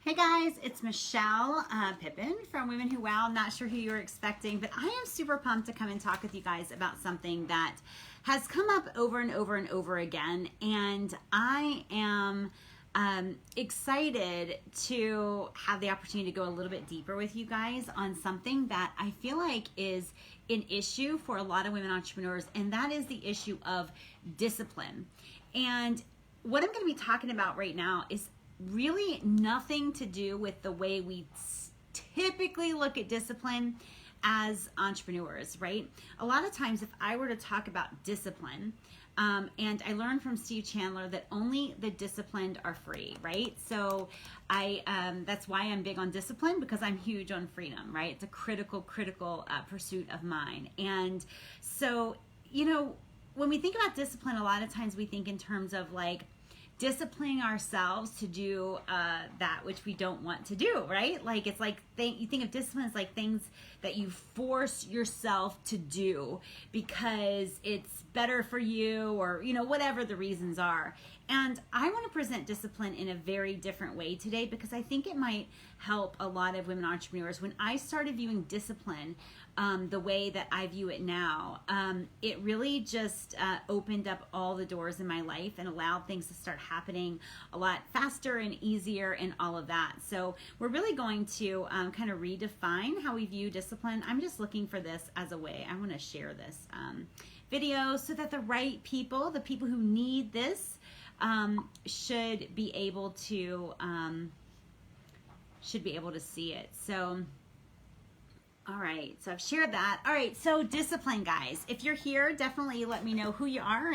Hey guys, it's Michelle Pippin from Women Who Wow. I'm not sure who you were expecting, but I am super pumped to come and talk with you guys about something that has come up over and over and over again. And I am excited to have the opportunity to go a little bit deeper with you guys on something that I feel like is an issue for a lot of women entrepreneurs, and that is the issue of discipline. And what I'm going to be talking about right now is really nothing to do with the way we typically look at discipline as entrepreneurs, right? A lot of times if I were to talk about discipline, and I learned from Steve Chandler that only the disciplined are free, right? So that's why I'm big on discipline, because I'm huge on freedom, right? It's a critical pursuit of mine. And so, when we think about discipline, a lot of times we think in terms of like disciplining ourselves to do that which we don't want to do, right? Like it's like you think of discipline as like things that you force yourself to do because it's better for you, or whatever the reasons are. And I want to present discipline in a very different way today, because I think it might help a lot of women entrepreneurs. When I started viewing discipline the way that I view it now, it really just opened up all the doors in my life and allowed things to start happening a lot faster and easier and all of that. So we're really going to kind of redefine how we view discipline. I'm just looking for this as a way. I want to share this video so that the right people, the people who need this, should be able to see it. So all right, so I've shared that. All right, so discipline, guys. If you're here, definitely let me know who you are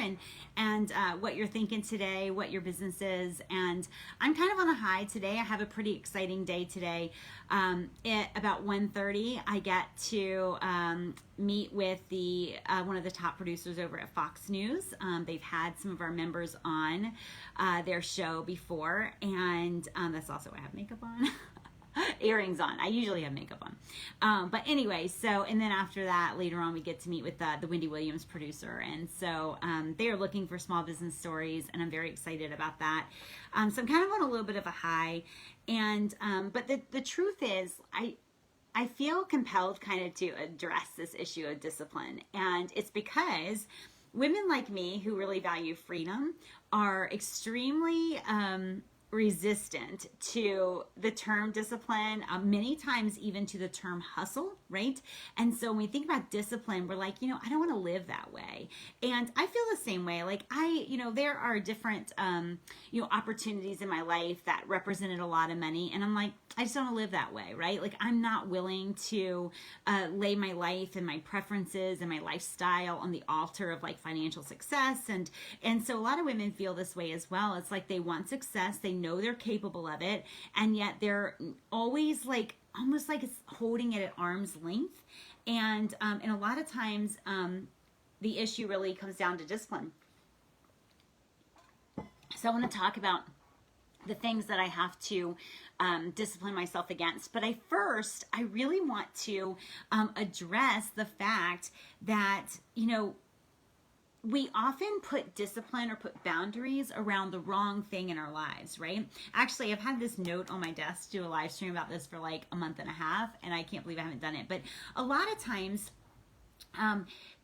and what you're thinking today, what your business is. And I'm kind of on a high today. I have a pretty exciting day today. At about 1:30, I get to meet with one of the top producers over at Fox News. They've had some of our members on their show before, and that's also why I have makeup on. Earrings on. I usually have makeup on. But anyway, and then after that, later on, we get to meet with the Wendy Williams producer. And so they are looking for small business stories, and I'm very excited about that. So I'm kind of on a little bit of a high. And but the truth is, I feel compelled kind of to address this issue of discipline. And it's because women like me who really value freedom are extremely resistant to the term discipline, many times even to the term hustle, right? And so when we think about discipline, we're like, I don't want to live that way. And I feel the same way. Like there are different, opportunities in my life that represented a lot of money. And I'm like, I just don't want to live that way, right? Like I'm not willing to lay my life and my preferences and my lifestyle on the altar of like financial success. And so a lot of women feel this way as well. It's like they want success. They know they're capable of it, and yet they're always like almost like it's holding it at arm's length. And a lot of times the issue really comes down to discipline. So I want to talk about the things that I have to discipline myself against. But I really want to address the fact that we often put discipline or put boundaries around the wrong thing in our lives, right? Actually, I've had this note on my desk to do a live stream about this for like a month and a half, and I can't believe I haven't done it. But a lot of times,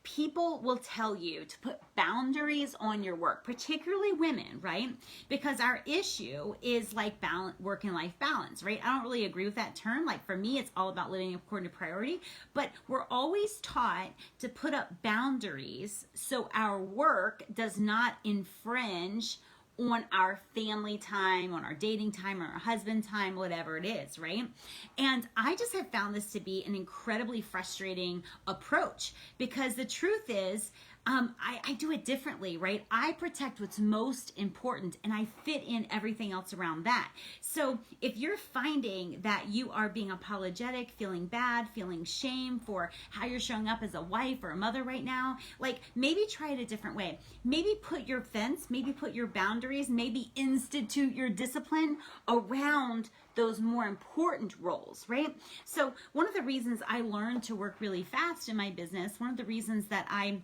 people will tell you to put boundaries on your work, particularly women, right? Because our issue is like work and life balance, right? I don't really agree with that term. Like for me, it's all about living according to priority, but we're always taught to put up boundaries so our work does not infringe on our family time, on our dating time, or our husband time, whatever it is, right? And I just have found this to be an incredibly frustrating approach, because the truth is, I do it differently, right? I protect what's most important, and I fit in everything else around that. So if you're finding that you are being apologetic, feeling bad, feeling shame for how you're showing up as a wife or a mother right now, like maybe try it a different way. Maybe put your fence, maybe put your boundaries, maybe institute your discipline around those more important roles, right? So one of the reasons I learned to work really fast in my business, one of the reasons that I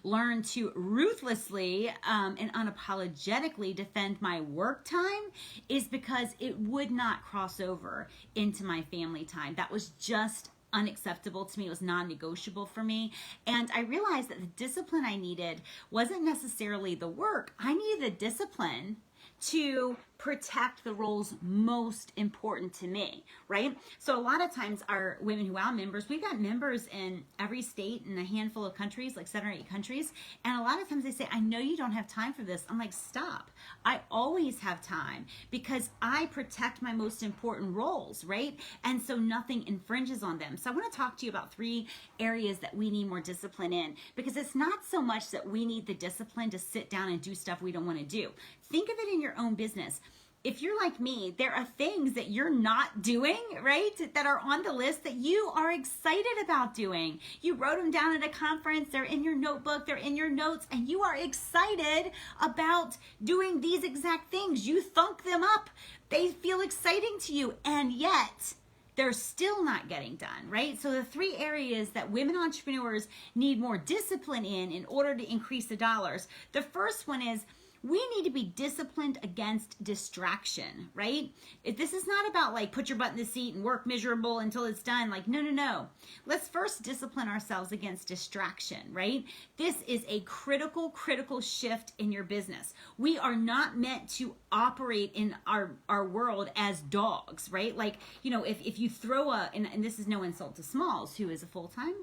learn to ruthlessly and unapologetically defend my work time is because it would not cross over into my family time. That was just unacceptable to me. It was non-negotiable for me. And I realized that the discipline I needed wasn't necessarily the work. I needed the discipline to protect the roles most important to me, right? So a lot of times our Women Who Wow members, we've got members in every state and a handful of countries, like 7 or 8 countries. And a lot of times they say, I know you don't have time for this. I'm like, stop. I always have time because I protect my most important roles, right? And so nothing infringes on them. So I want to talk to you about 3 areas that we need more discipline in, because it's not so much that we need the discipline to sit down and do stuff we don't want to do. Think of it in your own business. If you're like me, there are things that you're not doing, right, that are on the list that you are excited about doing. You wrote them down at a conference, they're in your notebook, they're in your notes, and you are excited about doing these exact things. You thunk them up. They feel exciting to you, and yet they're still not getting done, right? So the 3 areas that women entrepreneurs need more discipline in order to increase the dollars. The first one is, we need to be disciplined against distraction, right? This is not about like put your butt in the seat and work miserable until it's done. Like, no. Let's first discipline ourselves against distraction, right? This is a critical shift in your business. We are not meant to operate in our world as dogs, right? Like, you know, if you throw and this is no insult to Smalls, who is a full-time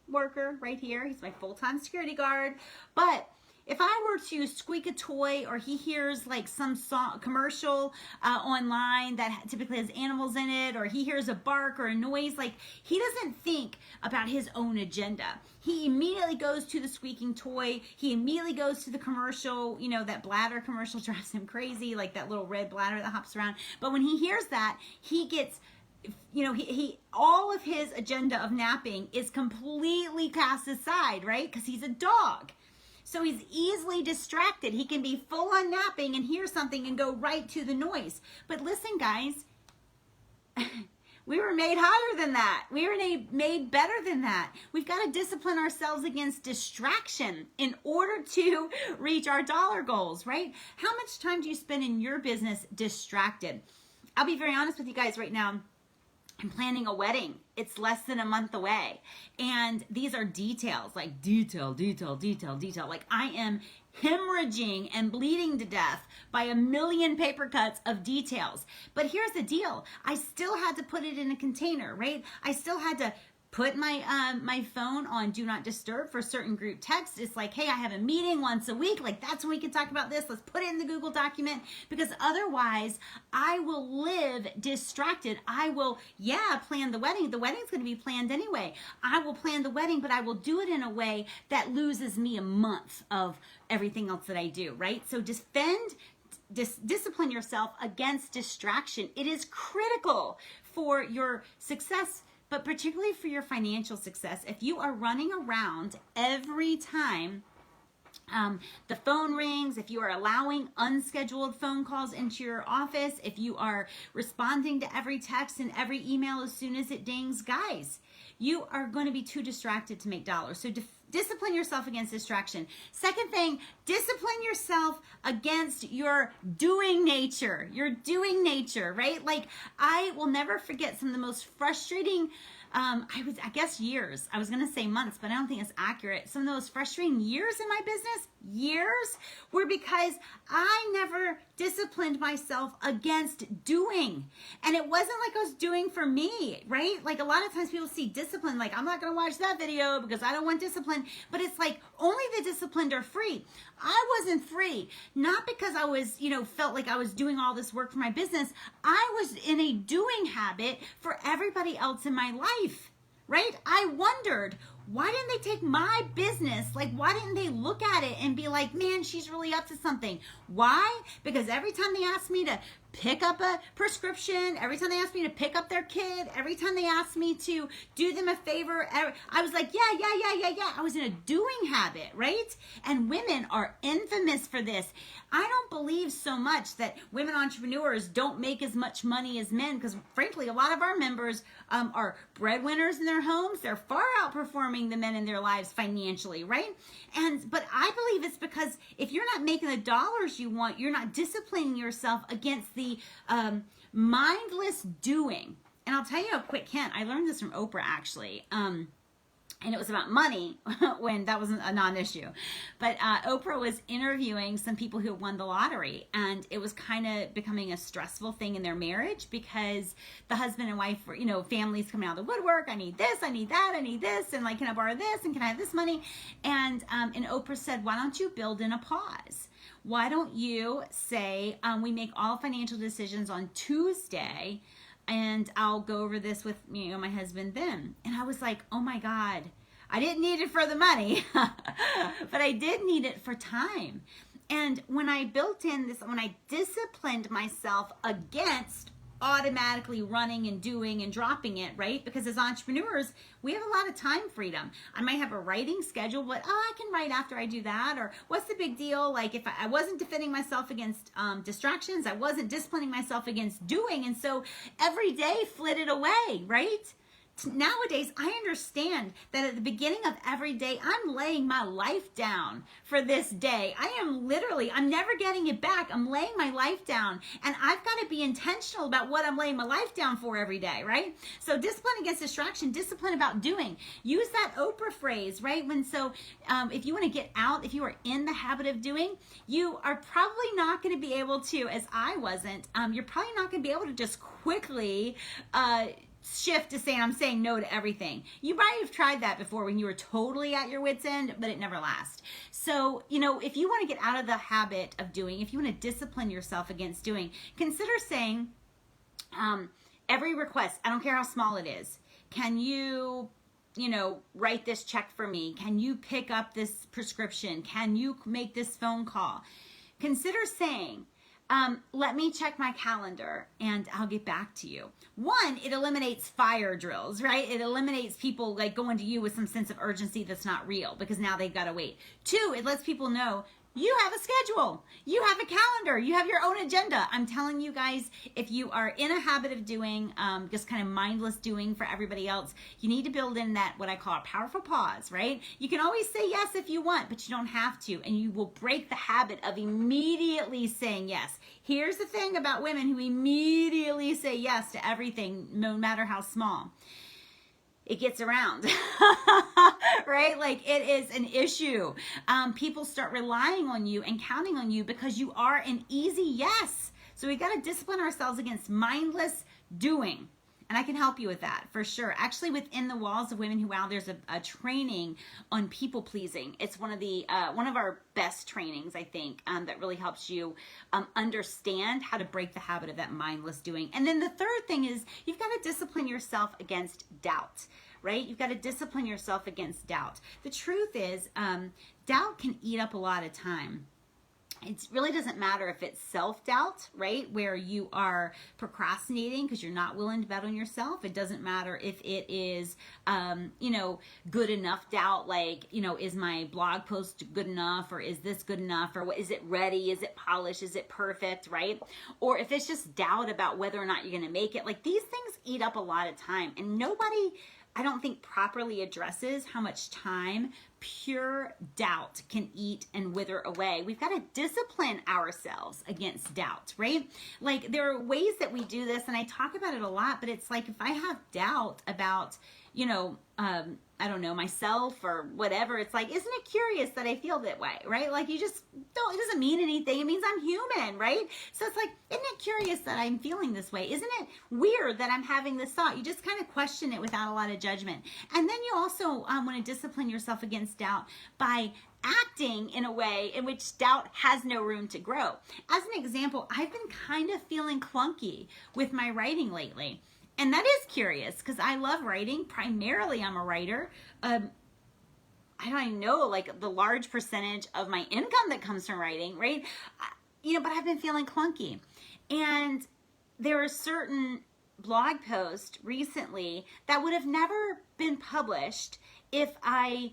worker right here. He's my full-time security guard. But if I were to squeak a toy, or he hears like some song, commercial online that typically has animals in it, or he hears a bark or a noise, like he doesn't think about his own agenda. He immediately goes to the squeaking toy. He immediately goes to the commercial, you know, that bladder commercial drives him crazy, like that little red bladder that hops around. But when he hears that, he gets, you know, he all of his agenda of napping is completely cast aside, right? Because he's a dog. So he's easily distracted. He can be full on napping and hear something and go right to the noise. But listen, guys, we were made higher than that. We were made better than that. We've got to discipline ourselves against distraction in order to reach our dollar goals, right? How much time do you spend in your business distracted? I'll be very honest with you guys right now. I'm planning a wedding. It's less than a month away. And these are details, like detail. Like I am hemorrhaging and bleeding to death by a million paper cuts of details. But here's the deal. I still had to put it in a container, right? I still had to put my phone on do not disturb for certain group texts. It's like, hey, I have a meeting once a week. Like that's when we can talk about this. Let's put it in the Google document, because otherwise I will live distracted. I will, plan the wedding. The wedding's going to be planned anyway. I will plan the wedding, but I will do it in a way that loses me a month of everything else that I do, right? So discipline yourself against distraction. It is critical for your success, but particularly for your financial success. If you are running around every time the phone rings, if you are allowing unscheduled phone calls into your office, if you are responding to every text and every email as soon as it dings, guys, you are going to be too distracted to make dollars. So discipline yourself against distraction. Second thing, discipline yourself against your doing nature. Your doing nature, right? Like I will never forget some of the most frustrating I guess years. I was going to say months, but I don't think it's accurate. Some of those frustrating years in my business, were because I never disciplined myself against doing. And it wasn't like I was doing for me, right? Like a lot of times people see discipline, like I'm not going to watch that video because I don't want discipline. But it's like only the disciplined are free. I wasn't free, not because I was, felt like I was doing all this work for my business. I was in a doing habit for everybody else in my life, right? I wondered, why didn't they take my business? Like, why didn't they look at it and be like, man, she's really up to something? Why? Because every time they asked me to pick up a prescription, every time they asked me to pick up their kid, every time they asked me to do them a favor, I was like, yeah. I was in a doing habit, right? And women are infamous for this. I don't believe so much that women entrepreneurs don't make as much money as men, because frankly, a lot of our members are breadwinners in their homes. They're far outperforming harming the men in their lives financially, right? But I believe it's because if you're not making the dollars you want, you're not disciplining yourself against the mindless doing. And I'll tell you a quick hint. I learned this from Oprah, actually. And it was about money when that wasn't a non-issue. But Oprah was interviewing some people who won the lottery, and it was kind of becoming a stressful thing in their marriage because the husband and wife were, families coming out of the woodwork. I need this, I need that, I need this, and like, can I borrow this, and can I have this money? And Oprah said, why don't you build in a pause? Why don't you say, we make all financial decisions on Tuesday, and I'll go over this with my husband then. And I was like, oh my God, I didn't need it for the money, but I did need it for time. And when I built in this, when I disciplined myself against automatically running and doing and dropping it, right? Because as entrepreneurs, we have a lot of time freedom. I might have a writing schedule, but I can write after I do that. Or what's the big deal? Like if I wasn't defending myself against distractions, I wasn't disciplining myself against doing. And so every day flitted away, right? Nowadays, I understand that at the beginning of every day, I'm laying my life down for this day. I'm never getting it back. I'm laying my life down, and I've got to be intentional about what I'm laying my life down for every day, right? So discipline against distraction, discipline about doing. Use that Oprah phrase, right? If you want to get out, if you are in the habit of doing, you are probably not going to be able to, as I wasn't, you're probably not going to be able to just quickly, shift to saying I'm saying no to everything. You might have tried that before when you were totally at your wit's end, but it never lasts. So, if you want to get out of the habit of doing, if you want to discipline yourself against doing, consider saying every request, I don't care how small it is, can you write this check for me? Can you pick up this prescription? Can you make this phone call? Consider saying, let me check my calendar and I'll get back to you. One, it eliminates fire drills, right? It eliminates people like going to you with some sense of urgency that's not real because now they've got to wait. Two, it lets people know you have a schedule, you have a calendar, you have your own agenda. I'm telling you guys, if you are in a habit of doing, just kind of mindless doing for everybody else, you need to build in that, what I call a powerful pause, right? You can always say yes if you want, but you don't have to, and you will break the habit of immediately saying yes. Here's the thing about women who immediately say yes to everything, no matter how small. It gets around, right? Like it is an issue. People start relying on you and counting on you because you are an easy yes. So we got to discipline ourselves against mindless doing. And I can help you with that for sure. Actually, within the walls of Women Who Wow, there's a training on people pleasing. It's one of our best trainings, I think, that really helps you understand how to break the habit of that mindless doing. And then the third thing is you've got to discipline yourself against doubt, right? You've got to discipline yourself against doubt. The truth is, doubt can eat up a lot of time. It really doesn't matter if it's self-doubt, right, where you are procrastinating because you're not willing to bet on yourself. It doesn't matter if it is, good enough doubt, like, is my blog post good enough, or is this good enough, or is it ready, is it polished, is it perfect, right? Or if it's just doubt about whether or not you're going to make it. Like, these things eat up a lot of time, and nobody, I don't think, properly addresses how much time pure doubt can eat and wither away. We've got to discipline ourselves against doubt, right? Like, there are ways that we do this, and I talk about it a lot, but it's like if I have doubt about, I don't know, myself or whatever, it's like, isn't it curious that I feel that way, right? Like, you just don't, it doesn't mean anything. It means I'm human, right? So it's like, isn't it curious that I'm feeling this way? Isn't it weird that I'm having this thought? You just kind of question it without a lot of judgment. And then you also want to discipline yourself against doubt by acting in a way in which doubt has no room to grow. As an example, I've been kind of feeling clunky with my writing lately. And that is curious because I love writing. Primarily, I'm a writer. I don't even know, like, the large percentage of my income that comes from writing, right? But I've been feeling clunky. And there are certain blog posts recently that would have never been published if I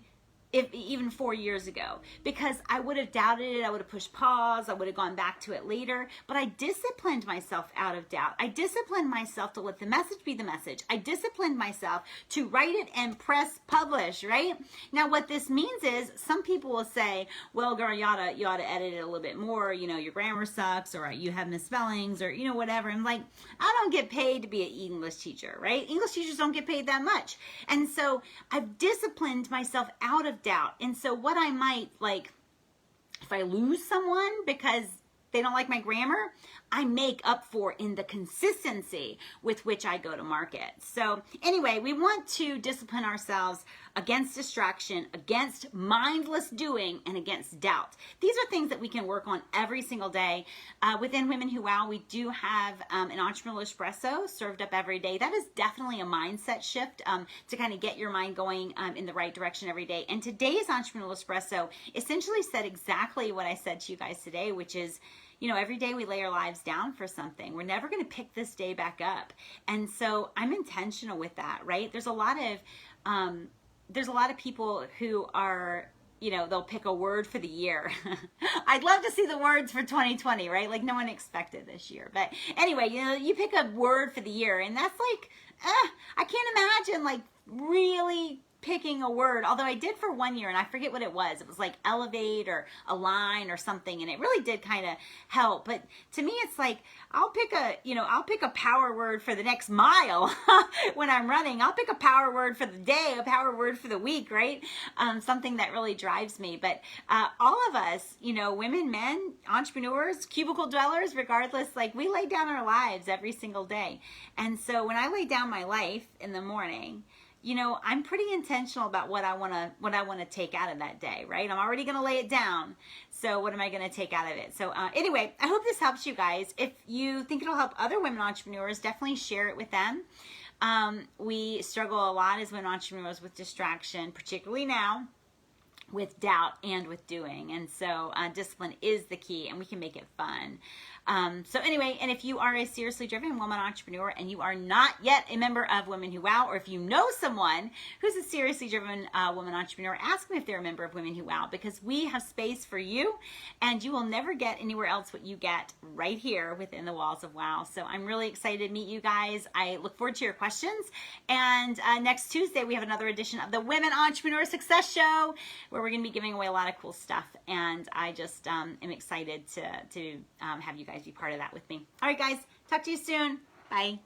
if even 4 years ago, because I would have doubted it. I would have pushed pause. I would have gone back to it later, but I disciplined myself out of doubt. I disciplined myself to let the message be the message. I disciplined myself to write it and press publish, right? Now, what this means is some people will say, well, girl, you ought to edit it a little bit more. You know, your grammar sucks, or you have misspellings, or, you know, whatever. I'm like, I don't get paid to be an English teacher, right? English teachers don't get paid that much. And so I've disciplined myself out of doubt. And so what I might, like, if I lose someone because they don't like my grammar, I make up for in the consistency with which I go to market. So anyway, we want to discipline ourselves against distraction, against mindless doing, and against doubt. These are things that we can work on every single day. Within Women Who Wow, we do have an entrepreneurial espresso served up every day. That is definitely a mindset shift to kind of get your mind going in the right direction every day. And today's entrepreneurial espresso essentially said exactly what I said to you guys today, which is, you know, every day we lay our lives down for something. We're never going to pick this day back up. And so I'm intentional with that, right? There's a lot of people who are, you know, they'll pick a word for the year. I'd love to see the words for 2020, right? Like no one expected this year. But anyway, you know, you pick a word for the year, and that's like, I can't imagine like really picking a word, although I did for 1 year, and I forget what it was. It was like elevate or align or something, and it really did kind of help. But to me, it's like I'll pick a power word for the next mile when I'm running. I'll pick a power word for the day, a power word for the week, right? Something that really drives me. But all of us, you know, women, men, entrepreneurs, cubicle dwellers, regardless, like we lay down our lives every single day. And so when I lay down my life in the morning, you know, I'm pretty intentional about what I want to take out of that day, right? I'm already going to lay it down. So what am I going to take out of it? So anyway, I hope this helps you guys. If you think it'll help other women entrepreneurs, definitely share it with them. We struggle a lot as women entrepreneurs with distraction, particularly now, with doubt and with doing. And so discipline is the key, and we can make it fun. So anyway, and if you are a seriously driven woman entrepreneur and you are not yet a member of Women Who Wow, or if you know someone who's a seriously driven woman entrepreneur, ask them if they're a member of Women Who Wow, because we have space for you, and you will never get anywhere else what you get right here within the walls of Wow. So I'm really excited to meet you guys. I look forward to your questions. And next Tuesday, we have another edition of the Women Entrepreneur Success Show, where we're going to be giving away a lot of cool stuff. And I just am excited to have you guys be part of that with me. All right, guys, talk to you soon. Bye.